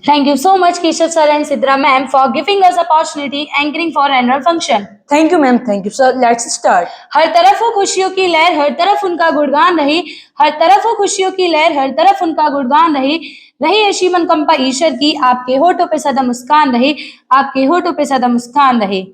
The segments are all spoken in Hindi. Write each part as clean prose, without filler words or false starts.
Thank you so much, Keshav sir and Sidra ma'am, for giving us opportunity anchoring for annual function. Thank you, ma'am. Thank you, sir. Let's start. हर तरफ हो खुशियों की लहर, हर तरफ उनका गुणगान रही। हर तरफ हो खुशियों की लहर, हर तरफ उनका गुणगान रही। रही ऐसी मनकंपा ईश्वर की, आपके होठों पे सदा मुस्कान रही, आपके होठों पे सदा मुस्कान रही।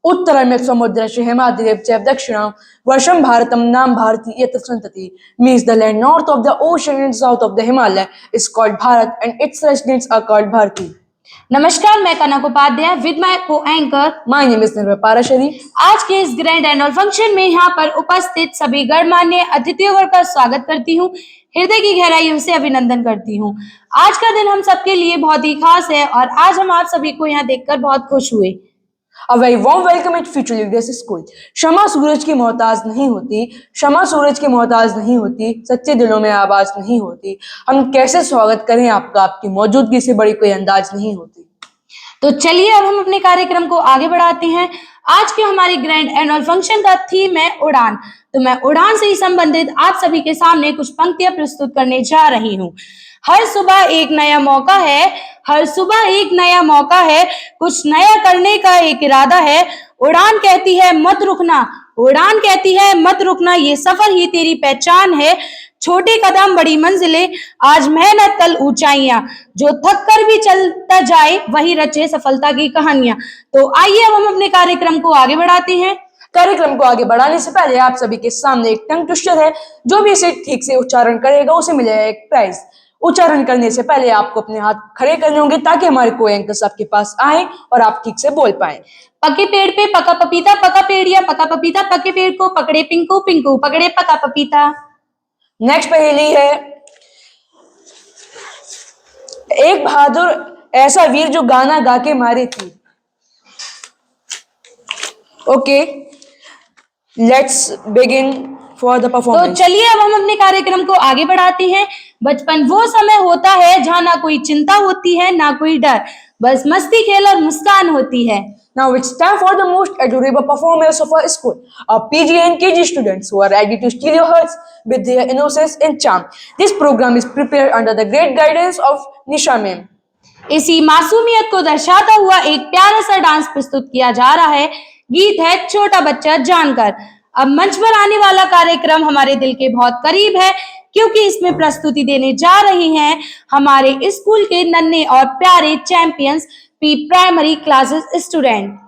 उत्तरम समुद्रस्य हिमाद्रिव च दक्षिणम वर्षम भारतम नाम भारती यत्र संतति means the land north of the ocean and south of the Himalaya is called Bharat and its residents are called Bharati. नमस्कार, मैं कनक उपाध्याय विद माय को anchor My name is Nirvay Parashari. आज के इस ग्रैंड एनुअल फंक्शन में यहाँ पर उपस्थित सभी गणमान्य अतिथियों का स्वागत करती हूँ, हृदय की गहराइयों से अभिनंदन करती हूँ। आज का दिन हम सबके लिए बहुत ही खास है और आज हम आप सभी को यहाँ देखकर बहुत खुश हुए। A very warm welcome at Future Leaders School. क्षमा सूरज की मोहताज नहीं होती, क्षमा सूरज की मोहताज नहीं होती, सच्चे दिलों में आवाज नहीं होती। हम कैसे स्वागत करें आपका, आपकी मौजूदगी से बड़ी कोई अंदाज नहीं होती। तो चलिए अब हम अपने कार्यक्रम को आगे बढ़ाते हैं। आज के हमारे ग्रैंड एनुअल फंक्शन का थीम है उड़ान। तो मैं उड़ान से ही संबंधित आप सभी के सामने कुछ पंक्तियां प्रस्तुत करने जा रही हूँ। हर सुबह एक नया मौका है, हर सुबह एक नया मौका है, कुछ नया करने का एक इरादा है। उड़ान कहती है मत रुकना, उड़ान कहती है मत रुकना, ये सफर ही तेरी पहचान है। छोटे कदम बड़ी मंजिलें, आज मेहनत कल ऊंचाइयां, जो थक कर भी चलता जाए वही रचे सफलता की कहानियां। तो आइए अब हम अपने कार्यक्रम को आगे बढ़ाते हैं। कार्यक्रम को आगे बढ़ाने से पहले आप सभी के सामने एक टंग ट्विस्टर है। जो भी इसे ठीक से उच्चारण करेगा उसे मिलेगा एक प्राइज। उच्चारण करने से पहले आपको अपने हाथ खड़े करने होंगे ताकि हमारे को एंकर्स आपके पास आए और आप ठीक से बोल पाए। पके पेड़ पे पका पपीता, पका पेड़ या पका पपीता, पके पेड़ को पकड़े पिंकू, पिंकू पकड़े पका पपीता। नेक्स्ट पहेली है, एक बहादुर ऐसा वीर जो गाना गा के मारे थी। Okay, let's begin for the performance. तो चलिए अब हम अपने कार्यक्रम को आगे बढ़ाते हैं। बचपन वो समय होता है जहाँ ना कोई चिंता होती है ना कोई डर, बस मस्ती खेल और मुस्कान होती है। Now it's time for the most adorable performance of our school. Our PG and KG students who are ready to steal your hearts with their innocence and charm. This program is prepared under the great guidance of Nisha ma'am. इसी मासूमियत को दर्शाता हुआ एक प्यारा सा डांस प्रस्तुत किया जा रहा है। गीत है छोटा बच्चा जानकर। अब मंच पर आने वाला कार्यक्रम हमारे दिल के बहुत करीब है क्योंकि इसमें प्रस्तुति देने जा रही हैं हमारे स्कूल के नन्हे और प्यारे champions pre primary classes student.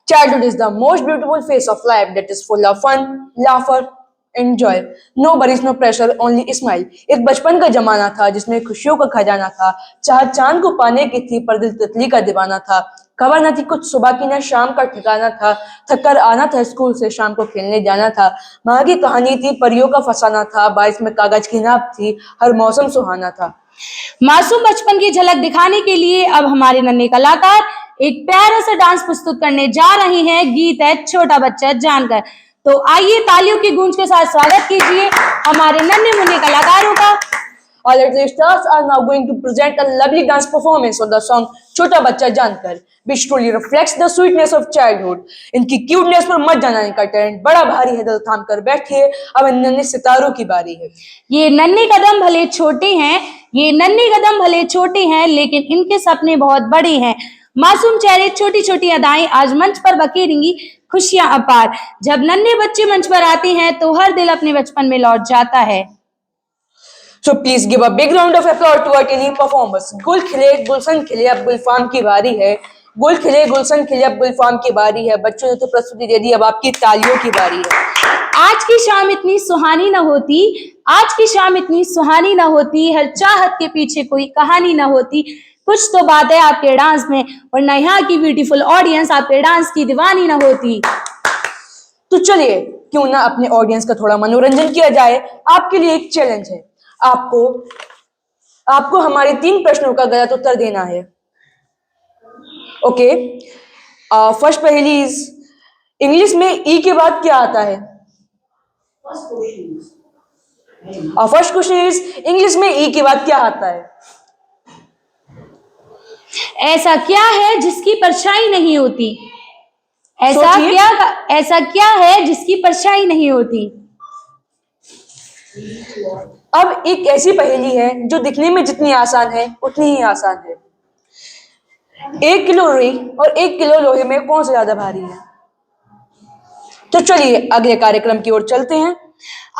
Childhood is the most beautiful phase of life that is full of fun, laughter, and joy. No worries, no pressure, only smile. एक बचपन का जमाना था जिसमें खुशियों का खजाना था। चाह चांद को पाने की थी पर दिल तितली का दीवाना था। खबर न थी कुछ सुबह की, न शाम का ठिकाना था। थक कर आना था स्कूल से, शाम को खेलने जाना था। माँ की कहानी थी, परियों का फसाना था। बारिश में कागज की नाप थी, हर मौसम सुहाना था। मासूम बचपन की झलक दिखाने के लिए अब हमारे नन्हे कलाकार एक प्यारा सा डांस प्रस्तुत करने जा रहे हैं। गीत है छोटा बच्चा जानकर। तो आइए तालियों की गूंज के साथ स्वागत कीजिए हमारे नन्हे मुन्ने कलाकारों का। All the stars are now going to present a lovely dance performance on the song छोटा बच्चा जानकर, which truly reflects the sweetness of childhood. इनकी क्यूटनेस पर मत जाना इनका टैलेंट बड़ा भारी है, दिल थाम कर बैठिए, अब इन नन्हे सितारों की बारी है। ये नन्हे कदम भले छोटे हैं, ये नन्हे कदम भले छोटे हैं, लेकिन इनके सपने बहुत बड़े हैं। मासूम चेहरे, छोटी छोटी अदाएं आज मंच पर बखेरेंगी खुशियां अपार। जब नन्हे बच्चे मंच पर आते हैं तो हर दिल अपने बचपन में लौट जाता है। So please give a big round of applause to our team performers. गुल खिले गुलशन खिले अब गुलफाम की बारी है। गुल खिले गुलशन खिले अब गुलफाम की बारी है। बच्चों ने तो प्रस्तुति दे दी, अब आपकी तालियों की बारी है। आज की शाम इतनी सुहानी न होती, आज की शाम इतनी सुहानी न होती, हर चाहत के पीछे कोई कहानी न होती। कुछ तो बात है आपके डांस में, वरना यहाँ की ब्यूटीफुल ऑडियंस आपके डांस की दीवानी न होती। तो चलिए क्यों ना अपने ऑडियंस का थोड़ा मनोरंजन किया जाए। आपके लिए एक चैलेंज है, आपको हमारे 3 प्रश्नों का गलत उत्तर देना है। ओके, फर्स्ट पहेली इज, इंग्लिश में ई के बाद क्या आता है? फर्स्ट क्वेश्चन इज, इंग्लिश में ई के बाद क्या आता है? ऐसा क्या है जिसकी परछाई नहीं होती? ऐसा क्या है जिसकी परछाई नहीं होती? अब एक ऐसी पहेली है जो दिखने में जितनी आसान है उतनी ही आसान है। 1 किलो रुई और 1 किलो लोहे में कौन सा ज्यादा भारी है? तो चलिए अगले कार्यक्रम की ओर चलते हैं।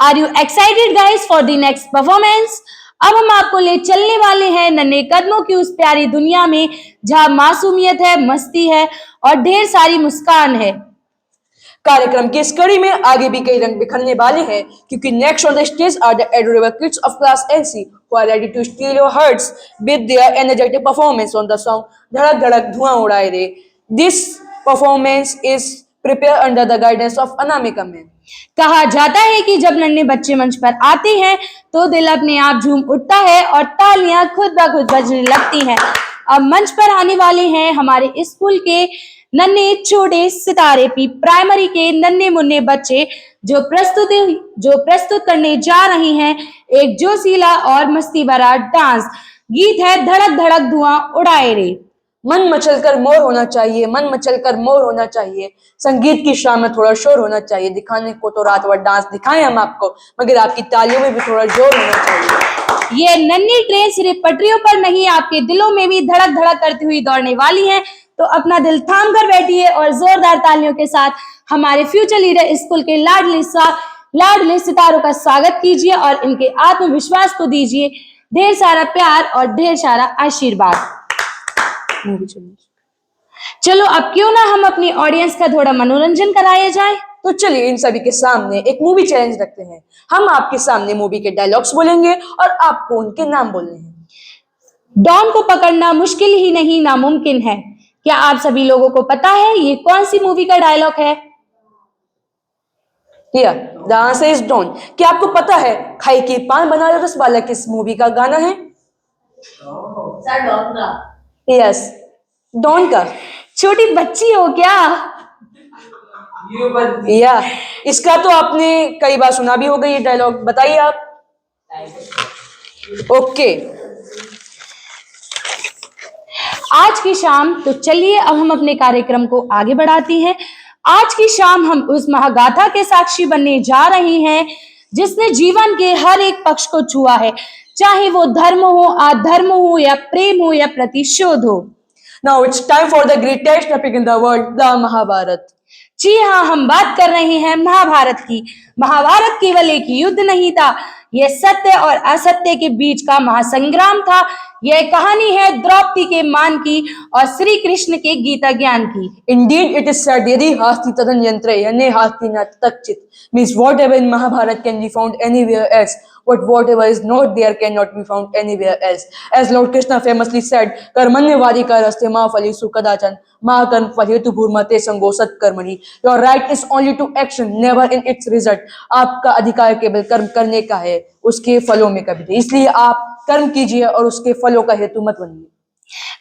Are you excited guys for the next performance? अब हम आपको ले चलने वाले हैं नन्हे कदमों की उस प्यारी दुनिया में जहां मासूमियत है, मस्ती है और ढेर सारी मुस्कान है। कार्यक्रम की इस कड़ी में आगे भी कई रंग बिखरने वाले हैं क्योंकि next on the stage are the adorable kids of class NC who are ready to steal your hearts with their energetic performance on the song धड़क धड़क धुआं उड़ाए रे। This performance is prepared under the guidance of Anamika ma'am. कहा जाता है कि जब नन्हे बच्चे मंच पर आते हैं तो दिल अपने आप झूम उठता है और तालियां खुद ब खुद बजने लगती हैं। अब मंच पर आने वाले हैं हमारे स्कूल के नन्हे छोटे सितारे पी प्राइमरी के नन्हे मुन्ने बच्चे जो प्रस्तुत करने जा रही हैं एक जोशीला और मस्ती भरा डांस। गीत है धड़क धड़क धुआं उड़ाए रे। मन मचलकर मोर होना चाहिए, मन मचलकर मोर होना चाहिए। संगीत की शाम में थोड़ा शोर होना चाहिए। दिखाने को तो रात भर डांस दिखाएं हम आपको, मगर आपकी तालियों में भी थोड़ा जोर होना चाहिए। ये नन्ही ट्रेन सिर्फ पटरियों पर नहीं आपके दिलों में भी धड़क धड़क करती हुई दौड़ने वाली है। तो अपना दिल थाम कर बैठिए और जोरदार तालियों के साथ हमारे फ्यूचर लीडर स्कूल के लाडले सितारों का स्वागत कीजिए और इनके आत्मविश्वास को दीजिए ढेर सारा प्यार और ढेर सारा आशीर्वाद। चलो अब क्यों ना हम अपनी ऑडियंस का थोड़ा मनोरंजन कराया जाए। तो चलिए इन सभी के सामने एक मूवी चैलेंज रखते हैं। हम आपके सामने मूवी के डायलॉग्स बोलेंगे और आपको उनके नाम बोलने हैं। डॉन को पकड़ना मुश्किल ही नहीं नामुमकिन है। क्या आप सभी लोगों को पता है ये कौन सी मूवी का डायलॉग है? The answer is Don. क्या आपको पता है खाई के पान बनारस वाला किस मूवी का गाना है? सर डॉन का। यस, डॉन का। छोटी बच्ची हो क्या? या इसका तो आपने कई बार सुना भी होगा ये डायलॉग। बताइए आप। ओके आज की शाम तो चलिए अब हम अपने कार्यक्रम को आगे बढ़ाते हैं। आज की शाम हम उस महागाथा के साक्षी बनने जा रहे हैं जिसने जीवन के हर एक पक्ष को छुआ है, चाहे वो धर्म हो, अधर्म हो या प्रेम हो या प्रतिशोध हो। Now it's time for the greatest epic in the world, the Mahabharat. जी हाँ, हम बात कर रहे हैं महाभारत की। महाभारत केवल एक युद्ध नहीं था, यह सत्य और असत्य के बीच का महासंग्राम था। यह कहानी है द्रौपदी के मान की और श्री कृष्ण के गीता ज्ञान की। Indeed, it is said, यदि हास्ति तदन यंत्रे यन्ने हास्ति न तच्चित्, means whatever in Mahabharata can be found anywhere else, but whatever is not there cannot be found anywhere else. As Lord Krishna famously said, कर्मण्यवादी करस्ते मा फलेषु कदाचन मा कर्म फलेतु भूर्मते संगो सत्कर्मणि। Your right is only to action, never in its result. आपका अधिकार केवल कर्म करने का है, उसके फलों में कभी नहीं। इसलिए आप कर्म कीजिए और उसके फलों का हेतु मत बनिए।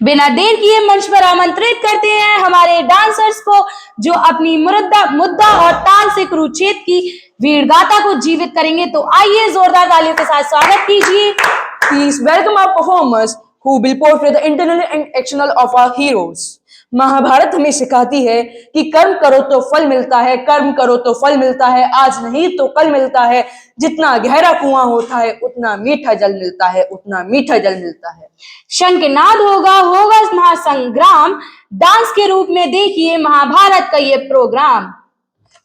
बिना देर किए मंच पर आमंत्रित करते हैं हमारे डांसर्स को जो अपनी मुद्दा और ताल से कुरुक्षेत्र की वीर गाथा को जीवित करेंगे। तो आइए जोरदार तालियों के साथ स्वागत कीजिए। Please welcome our performers who will portray the internal and external of our heroes. Mahabharat हमें सिखाती है कि कर्म करो तो फल मिलता है, कर्म करो तो फल मिलता है, आज नहीं तो कल मिलता है। जितना गहरा कुआं होता है उतना मीठा जल मिलता है, उतना मीठा जल मिलता है। शंखनाद होगा महासंग्राम, डांस के रूप में देखिए महाभारत का ये प्रोग्राम।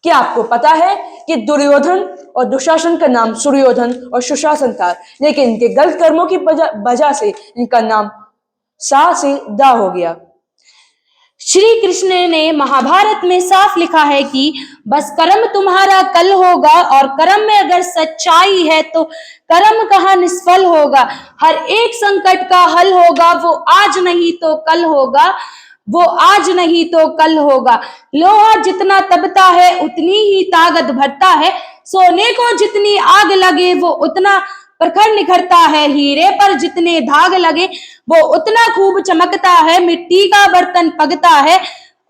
क्या आपको पता है कि दुर्योधन और दुशासन का नाम सूर्योधन और सुशासन था, लेकिन इनके गलत कर्मों की वजह से इनका नाम सा से दा हो गया। श्री कृष्ण ने महाभारत में साफ लिखा है कि बस कर्म तुम्हारा कल होगा और कर्म में अगर सच्चाई है तो कर्म कहाँ निष्फल होगा। हर एक संकट का हल होगा, वो आज नहीं तो कल होगा, वो आज नहीं तो कल होगा। लोहा जितना तपता है उतनी ही ताकत भरता है, सोने को जितनी आग लगे वो उतना प्रखर निखरता है, हीरे पर जितने धाग लगे वो उतना खूब चमकता है, मिट्टी का बर्तन पगता है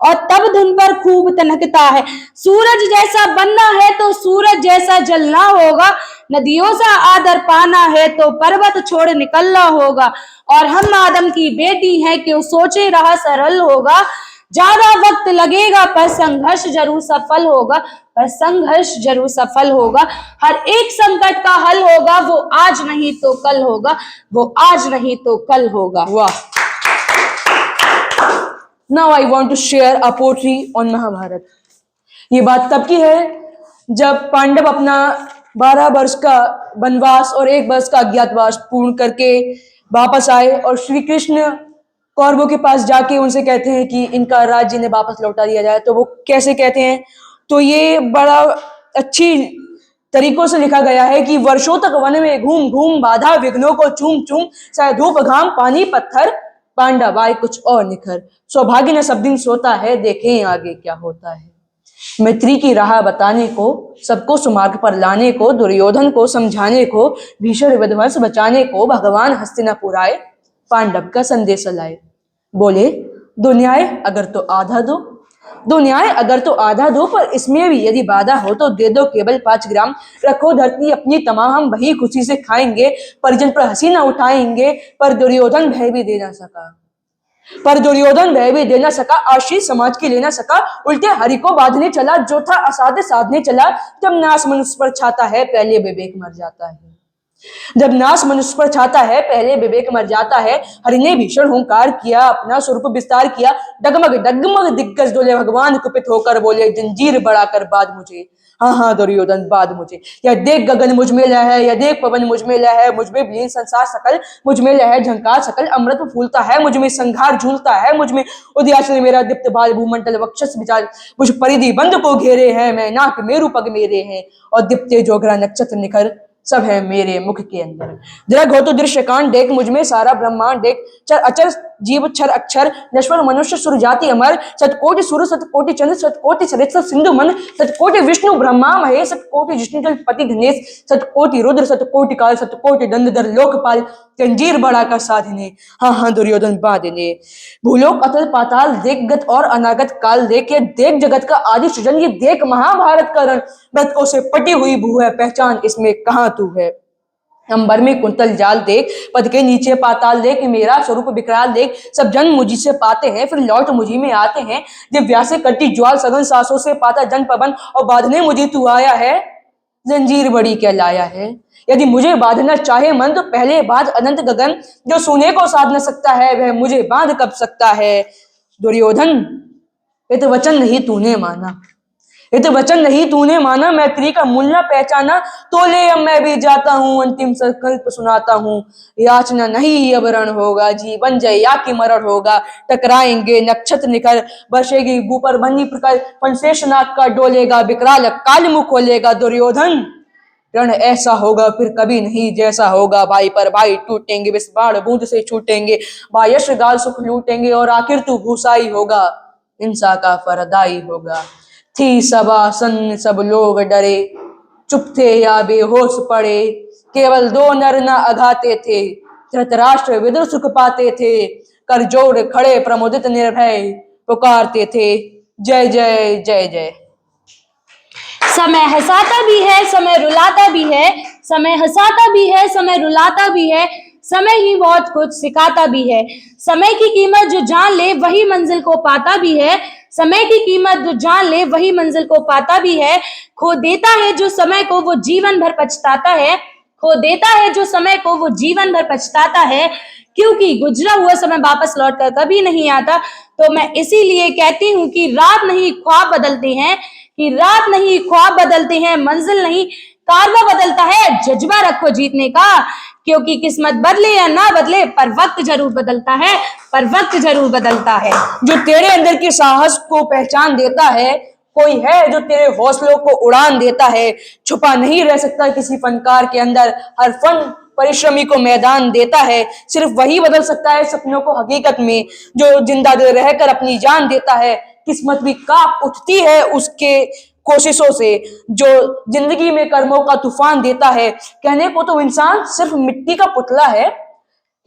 और तब धुन पर खूब तनकता है। सूरज जैसा बनना है तो सूरज जैसा जलना होगा, नदियों सा आदर पाना है तो पर्वत छोड़ निकलना होगा। और हम आदम की बेटी हैं क्यों सोचे रहा सरल होगा, ज्यादा वक्त लगेगा पर संघर्ष जरूर सफल होगा, पर संघर्ष जरूर सफल होगा। हर एक संकट का हल होगा, वो आज नहीं तो कल होगा, वो आज नहीं तो कल होगा। वाह। Now I want to share a poetry on Mahabharat. ये बात तब की है जब पांडव अपना 12 वर्ष का वनवास और 1 वर्ष का अज्ञातवास पूर्ण करके वापस आए और श्री कृष्ण कौरवों के पास जाके उनसे कहते हैं कि इनका राज्य इन्हें वापस लौटा दिया जाए। तो वो कैसे कहते हैं, तो ये बड़ा अच्छी तरीकों से लिखा गया है कि वर्षों तक वन में घूम घूम बाधा विघ्नों को चूम चूम, चाहे धूप घाम पानी पत्थर, पांडव आए कुछ और निखर, सौभाग्य न सब दिन सोता है, देखें आगे क्या होता है। मैत्री की राह बताने को, सबको सुमार्ग पर लाने को, दुर्योधन को समझाने को, भीषण विध्वंस बचाने को, भगवान हस्तिनापुर आए, पांडव का संदेश लाए। बोले दो न्याय अगर तो आधा दो, दो न्याय अगर तो आधा दो, पर इसमें भी यदि बाधा हो तो दे दो केवल 5 ग्राम। रखो धरती अपनी तमाम, हम वही खुशी से खाएंगे, परिजन पर हंसी न उठाएंगे। पर दुर्योधन भय भी दे ना सका, पर दुर्योधन भय भी दे ना सका, आशीष समाज की ले ना सका, उल्टे हरि को बांधने चला, जो था असाध्य साधने चला। जब नाश मनुष्य पर छाता है, पहले विवेक मर जाता है। जब नाश मनुष्य पर छाता है, पहले विवेक मर जाता है। हरि ने भीषण हुंकार किया, अपना स्वरूप विस्तार किया, डगमग डगमग दिग्गज डोले, भगवान कुपित होकर बोले, जंजीर बढ़ाकर बांध मुझे। हाँ हाँ दुर्योधन बांध मुझे। यह देख गगन मुझ में लय है, यह देख पवन मुझ में लय है, मुझ में विलीन संसार सकल, मुझ में लय है झंकार सकल, अमृत फूलता है मुझ में, संघार झूलता है मुझ में, उदयाचल मेरा दीप्त बाल, भूमंडल वक्षस विचार, मुझ परिधि बंद को घेरे हैं, मैं नाक मेरु पग मेरे हैं, और दीप्ते जोगरा नक्षत्र निखर, सब है मेरे मुख के अंदर। दृग हो तो दृश्य कांड देख, मुझ में सारा ब्रह्मांड देख, चर अचर जीव क्षर अक्षर, नश्वर मनुष्य सुर जाति अमर, सतकोटि सूर्य सतकोटि चंद्र, सतकोटि सरित सिंधु मन, सतकोटि विष्णु ब्रह्मा महेश, सतकोटि जिष्णु पति धनेश, सतकोटि रुद्र सतकोटि काल, सतकोटि दंडधर लोकपाल, जंजीर बढ़ाकर साधिने। हाँ हाँ दुर्योधन बांधने। भूलोक अतल पाताल देख, गत और अनागत काल देख, ये देख जगत का आदि सृजन, ये देख महाभारत का रण, मृतकों से पटी हुई भू है, पहचान इसमें कहाँ तू है। अंबर में कुंतल जाल देख, पद के नीचे पाताल देख, मेरा स्वरूप विकराल देख, सब जन मुझी से पाते हैं, फिर लौट मुझी में आते हैं। दिव्या से कटी ज्वाल, सघन सांसों से पाता जन पवन, और बांधने मुझे तू आया है, जंजीर बड़ी क्या लाया है। यदि मुझे बांधना चाहे मन, तो पहले बांध अनंत गगन, जो सोने को साध न सकता है, वह मुझे बांध कब सकता है। दुर्योधन ये तो वचन नहीं तूने माना, ये तो वचन नहीं तूने माना, मैत्री का मूल न पहचाना, तो ले अब मैं भी जाता हूँ, अंतिम संकल्प सुनाता हूँ। याचना नहीं अब रण होगा, जीवन जय या कि मरण होगा, टकराएंगे नक्षत्र निखर, बरसेगी ऊपर बनी प्रकार, पंचेशनाथ का डोलेगा, विकराल काल मुख खोलेगा। दुर्योधन रण ऐसा होगा फिर कभी नहीं जैसा होगा, भाई पर भाई टूटेंगे, विष बाण बूंद से छूटेंगे, बायश गाल सुख लूटेंगे, और आखिर तू भूसाई होगा, हिंसा का फरदाई होगा। थी सभा सन्न सब लोग डरे, चुप थे या बेहोश पड़े, केवल 2 नर न अघाते थे, धृतराष्ट्र विदुर सुख पाते थे, कर जोड़ खड़े प्रमुदित निर्भय, पुकारते थे जय जय जय जय। समय हंसाता भी है, समय रुलाता भी है, समय हंसाता भी है, समय रुलाता भी है, समय ही बहुत कुछ सिखाता भी है। समय की कीमत जो जान ले वही मंजिल को पाता भी है, समय की कीमत जो जान ले वही मंजिल को पाता भी है। खो देता है जो समय को वो जीवन भर पछताता है, खो देता है जो समय को वो जीवन भर पछताता है, क्योंकि गुजरा हुआ समय वापस लौट कर कभी नहीं आता। तो मैं इसीलिए कहती हूँ कि रात नहीं ख्वाब बदलते हैं, कि रात नहीं ख्वाब बदलते हैं, मंजिल नहीं कारवा बदलता है। जज्बा रखो जीतने का, क्योंकि किस्मत बदले या ना बदले, पर वक्त जरूर बदलता है, पर वक्त जरूर बदलता है। जो तेरे अंदर के साहस को पहचान देता है, कोई है जो तेरे हौसलों को उड़ान देता है। छुपा नहीं रह सकता किसी फनकार के अंदर, हर फन परिश्रमी को मैदान देता है। सिर्फ वही बदल सकता है सपनों को हकीकत में, जो जिंदा दिल रहकर अपनी जान देता है। किस्मत भी कांप उठती है उसके कोशिशों से, जो जिंदगी में कर्मों का तूफान देता है। कहने को तो इंसान सिर्फ मिट्टी का पुतला है,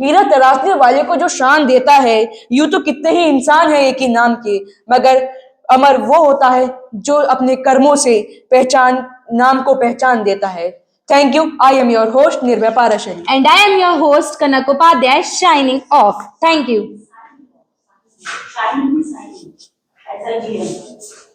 हीरा तराशने वाले को जो शान देता है। यूं तो कितने ही इंसान है एक ही नाम के, मगर अमर वो होता है जो अपने कर्मों से पहचान नाम को पहचान देता है। Thank you. I am your host Nirbhay Parashari and I am your host Kanak Upadhyay, shining of. Thank you. Shining ऐसा जीवन।